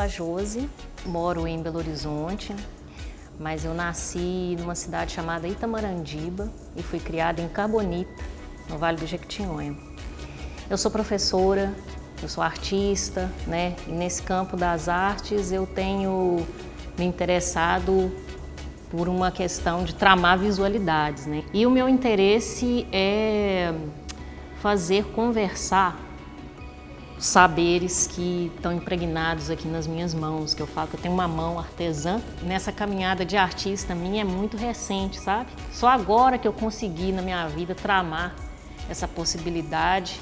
a Josi, moro em Belo Horizonte, mas eu nasci numa cidade chamada Itamarandiba e fui criada em Carbonita, no Vale do Jequitinhonha. Eu sou professora, eu sou artista, né? E nesse campo das artes eu tenho me interessado por uma questão de tramar visualidades, né? E o meu interesse é fazer conversar saberes que estão impregnados aqui nas minhas mãos, que eu falo que eu tenho uma mão artesã. Nessa caminhada de artista minha é muito recente, sabe? Só agora que eu consegui na minha vida tramar essa possibilidade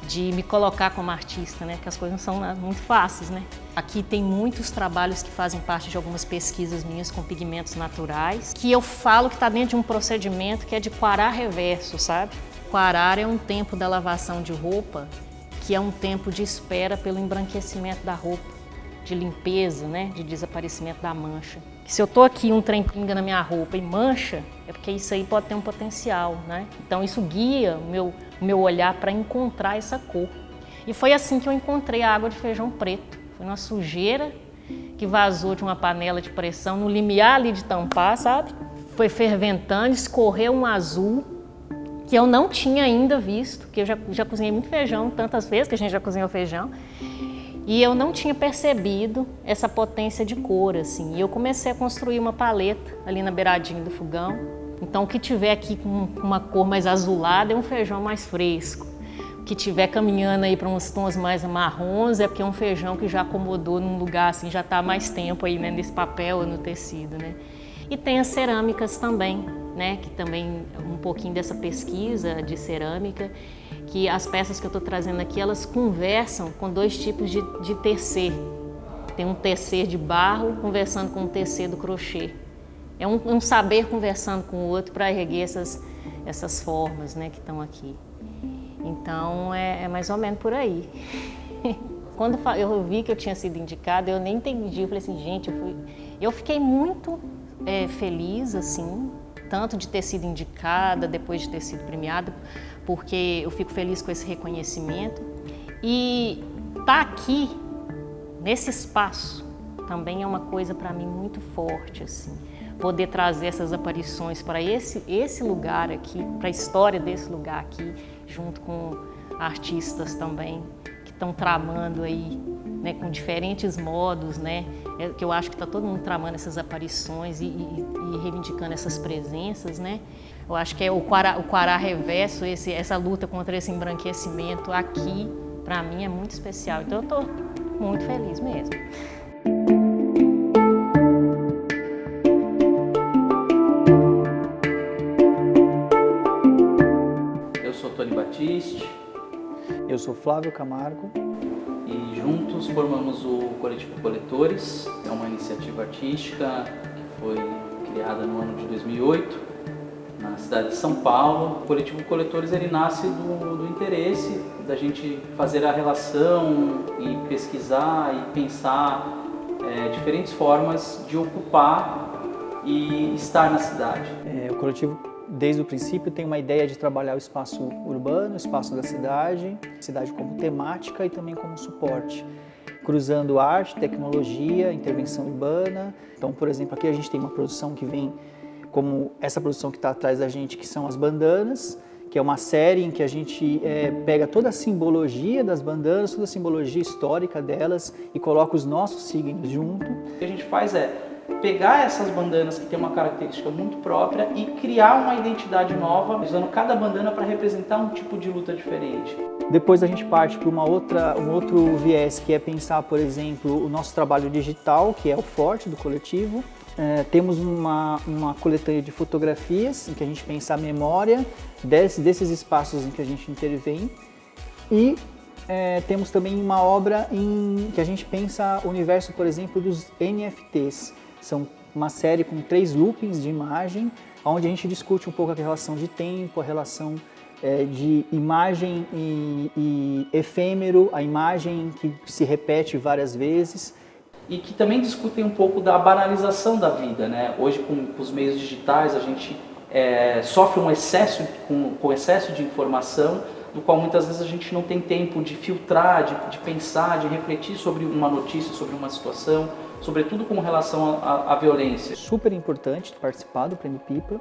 de me colocar como artista, né? Porque as coisas não são muito fáceis, né? Aqui tem muitos trabalhos que fazem parte de algumas pesquisas minhas com pigmentos naturais, que eu falo que está dentro de um procedimento que é de quarar reverso, sabe? Quarar é um tempo da lavação de roupa, que é um tempo de espera pelo embranquecimento da roupa, de limpeza, né? De desaparecimento da mancha. Se eu tô aqui um trem pinga na minha roupa e mancha, é porque isso aí pode ter um potencial, né? Então isso guia o meu olhar para encontrar essa cor. E foi assim que eu encontrei a água de feijão preto. Foi uma sujeira que vazou de uma panela de pressão, no limiar ali de tampar, sabe? Foi ferventando, escorreu um azul que eu não tinha ainda visto, que eu já cozinhei muito feijão, tantas vezes que a gente já cozinhou feijão, e eu não tinha percebido essa potência de cor, assim. E eu comecei a construir uma paleta ali na beiradinha do fogão. Então, o que tiver aqui com uma cor mais azulada é um feijão mais fresco. O que tiver caminhando aí para uns tons mais marrons é porque é um feijão que já acomodou num lugar assim, já está há mais tempo aí, né, nesse papel ou no tecido, né? E tem as cerâmicas também, né, que também um pouquinho dessa pesquisa de cerâmica, que as peças que eu estou trazendo aqui, elas conversam com dois tipos de tecer. Tem um tecer de barro conversando com um tecer do crochê. É um saber conversando com o outro para erguer essas formas, né, que estão aqui. Então, é mais ou menos por aí. Quando eu vi que eu tinha sido indicada, eu nem entendi. Eu falei assim, gente, eu fiquei muito feliz, assim, tanto de ter sido indicada, depois de ter sido premiada, porque eu fico feliz com esse reconhecimento. E estar aqui, nesse espaço, também é uma coisa para mim muito forte, assim. Poder trazer essas aparições para esse lugar aqui, para a história desse lugar aqui, junto com artistas também, que estão tramando aí, né, com diferentes modos, né, que eu acho que está todo mundo tramando essas aparições e reivindicando essas presenças, né. Eu acho que é o quará reverso, essa luta contra esse embranquecimento aqui, para mim, é muito especial. Então eu estou muito feliz mesmo. Eu sou Tony Batiste. Eu sou Flávio Camargo. E juntos formamos o Coletivo Coletores. É uma iniciativa artística que foi criada no ano de 2008, na cidade de São Paulo. O Coletivo Coletores ele nasce do interesse da gente fazer a relação e pesquisar e pensar diferentes formas de ocupar e estar na cidade. O coletivo, desde o princípio, tem uma ideia de trabalhar o espaço urbano, o espaço da cidade como temática e também como suporte, cruzando arte, tecnologia, intervenção urbana. Então, por exemplo, aqui a gente tem uma produção que vem como essa produção que está atrás da gente, que são as bandanas, que é uma série em que a gente pega toda a simbologia das bandanas, toda a simbologia histórica delas e coloca os nossos signos junto. O que a gente faz é pegar essas bandanas que tem uma característica muito própria e criar uma identidade nova, usando cada bandana para representar um tipo de luta diferente. Depois a gente parte para um outro viés, que é pensar, por exemplo, o nosso trabalho digital, que é o forte do coletivo. Temos uma coletânea de fotografias, em que a gente pensa a memória desses espaços em que a gente intervém. E temos também uma obra em que a gente pensa o universo, por exemplo, dos NFTs. São uma série com 3 loopings de imagem, onde a gente discute um pouco a relação de tempo, a relação de imagem e efêmero, a imagem que se repete várias vezes. E que também discutem um pouco da banalização da vida, né? Hoje, com os meios digitais, a gente sofre um excesso, com excesso de informação, do qual muitas vezes a gente não tem tempo de filtrar, de pensar, de refletir sobre uma notícia, sobre uma situação, sobretudo com relação à violência. Super importante participar do Prêmio Pipa.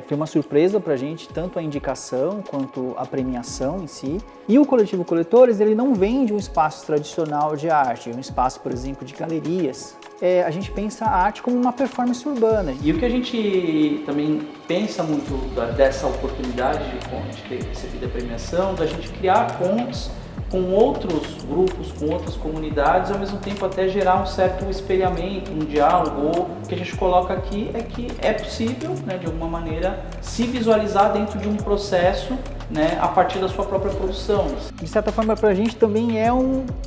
Foi uma surpresa para a gente, tanto a indicação quanto a premiação em si. E o Coletivo Coletores, ele não vem de um espaço tradicional de arte, um espaço, por exemplo, de galerias. A gente pensa a arte como uma performance urbana. E o que a gente também pensa muito dessa oportunidade de ter recebido a premiação, da gente criar pontes com outros grupos, com outras comunidades, ao mesmo tempo até gerar um certo espelhamento, um diálogo. O que a gente coloca aqui é que é possível, né, de alguma maneira, se visualizar dentro de um processo, né, a partir da sua própria produção. De certa forma, para a gente também é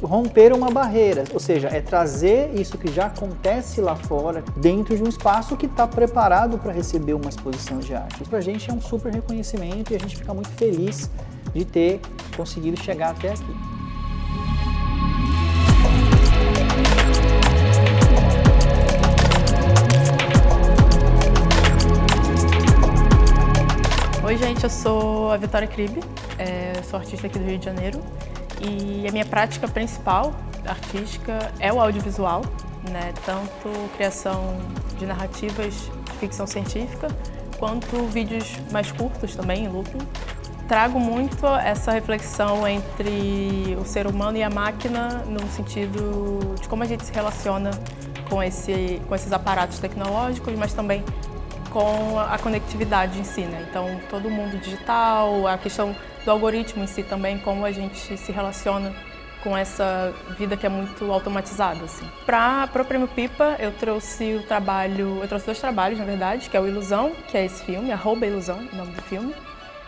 romper uma barreira, ou seja, é trazer isso que já acontece lá fora dentro de um espaço que está preparado para receber uma exposição de arte. Para a gente é um super reconhecimento e a gente fica muito feliz de ter conseguido chegar até aqui. Oi gente, eu sou a Vitória Kribe, sou artista aqui do Rio de Janeiro e a minha prática principal artística é o audiovisual, né? Tanto criação de narrativas de ficção científica quanto vídeos mais curtos também, em looping. Trago muito essa reflexão entre o ser humano e a máquina no sentido de como a gente se relaciona com esses aparatos tecnológicos, mas também com a conectividade em si, né? Então, todo o mundo digital, a questão do algoritmo em si também, como a gente se relaciona com essa vida que é muito automatizada, assim. Para o Prêmio Pipa, eu trouxe dois trabalhos, na verdade, que é o Ilusão, que é esse filme, @Ilusão, o nome do filme.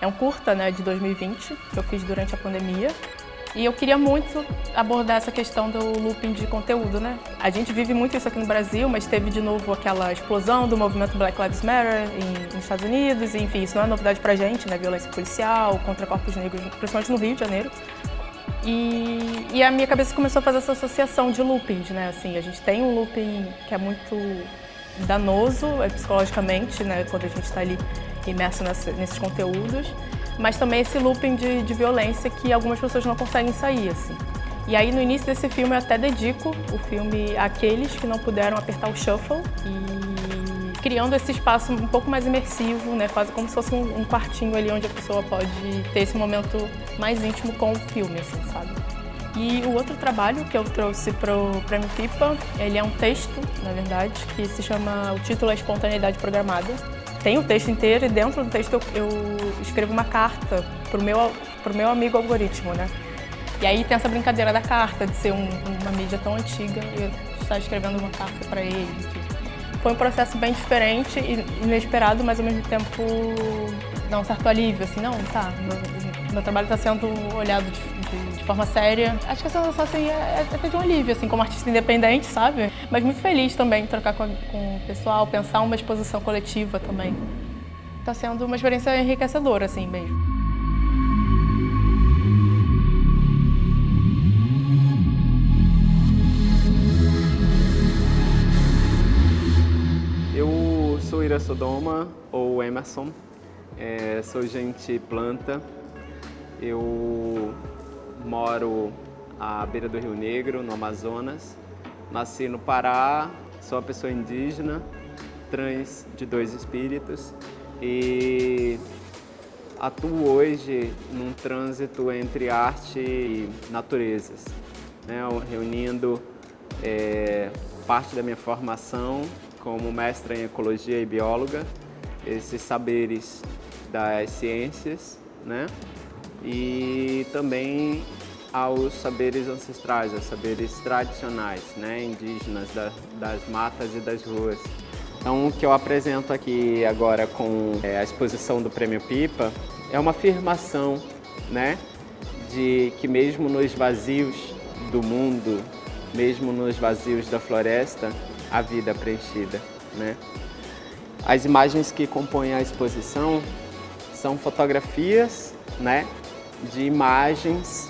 É um curta, né, de 2020, que eu fiz durante a pandemia. E eu queria muito abordar essa questão do looping de conteúdo, né? A gente vive muito isso aqui no Brasil, mas teve de novo aquela explosão do movimento Black Lives Matter nos Estados Unidos, e, enfim, isso não é novidade pra gente, né? Violência policial contra corpos negros, principalmente no Rio de Janeiro. E a minha cabeça começou a fazer essa associação de loopings, né? Assim, a gente tem um looping que é muito danoso psicologicamente, né? Quando a gente está ali imerso nesses conteúdos, mas também esse looping de violência que algumas pessoas não conseguem sair, assim. E aí, no início desse filme, eu até dedico o filme àqueles que não puderam apertar o shuffle e criando esse espaço um pouco mais imersivo, né? Quase como se fosse um quartinho ali onde a pessoa pode ter esse momento mais íntimo com o filme, assim, sabe? E o outro trabalho que eu trouxe pro Prêmio Pipa, ele é um texto, na verdade, que se chama, o título é Espontaneidade Programada. Tem o texto inteiro e dentro do texto eu escrevo uma carta pro meu amigo algoritmo, né? E aí tem essa brincadeira da carta, de ser uma mídia tão antiga e eu estar escrevendo uma carta para ele. Foi um processo bem diferente e inesperado, mas ao mesmo tempo dá um certo alívio, assim, não, tá, meu trabalho está sendo olhado de forma séria. Acho que essa sensação assim, é até de um alívio, assim, como artista independente, sabe? Mas muito feliz também de trocar com o pessoal, pensar uma exposição coletiva também. Está sendo uma experiência enriquecedora, assim, mesmo. Eu sou Ira Sodoma, ou Emerson, sou gente planta. Eu moro à beira do Rio Negro, no Amazonas. Nasci no Pará, sou uma pessoa indígena, trans de 2 espíritos e atuo hoje num trânsito entre arte e naturezas, né? Reunindo parte da minha formação como mestra em ecologia e bióloga, esses saberes das ciências, né? E também aos saberes ancestrais, aos saberes tradicionais, né? Indígenas, das matas e das ruas. Então, o que eu apresento aqui agora com a exposição do Prêmio Pipa é uma afirmação, né? De que mesmo nos vazios do mundo, mesmo nos vazios da floresta, a vida é preenchida, né? As imagens que compõem a exposição são fotografias, né, de imagens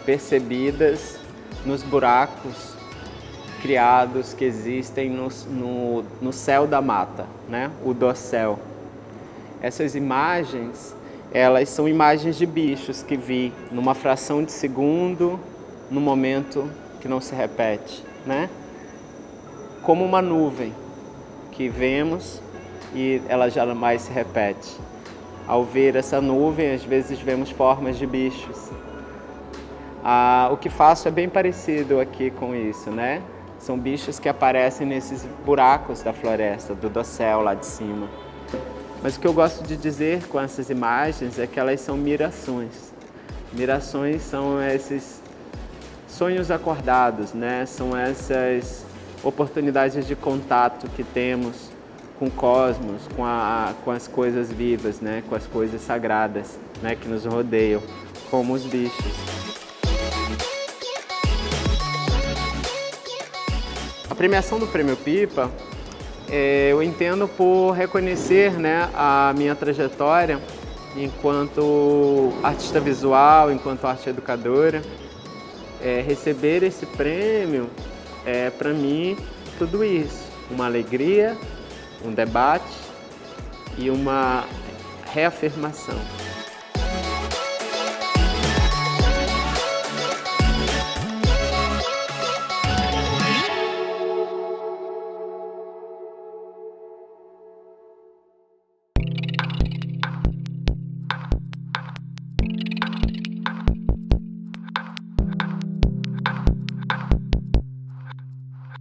percebidas nos buracos criados que existem no céu da mata, né, o dossel. Essas imagens, elas são imagens de bichos que vi numa fração de segundo, num momento que não se repete, né? Como uma nuvem que vemos e ela jamais se repete. Ao ver essa nuvem, às vezes vemos formas de bichos. O que faço é bem parecido aqui com isso, né? São bichos que aparecem nesses buracos da floresta, do dossel lá de cima. Mas o que eu gosto de dizer com essas imagens é que elas são mirações. Mirações são esses sonhos acordados, né? São essas oportunidades de contato que temos com o cosmos, com as coisas vivas, né? Com as coisas sagradas, né? Que nos rodeiam, como os bichos. A premiação do Prêmio Pipa, eu entendo por reconhecer, né, a minha trajetória enquanto artista visual, enquanto arte educadora. Receber esse prêmio é, para mim, tudo isso. Uma alegria, um debate e uma reafirmação.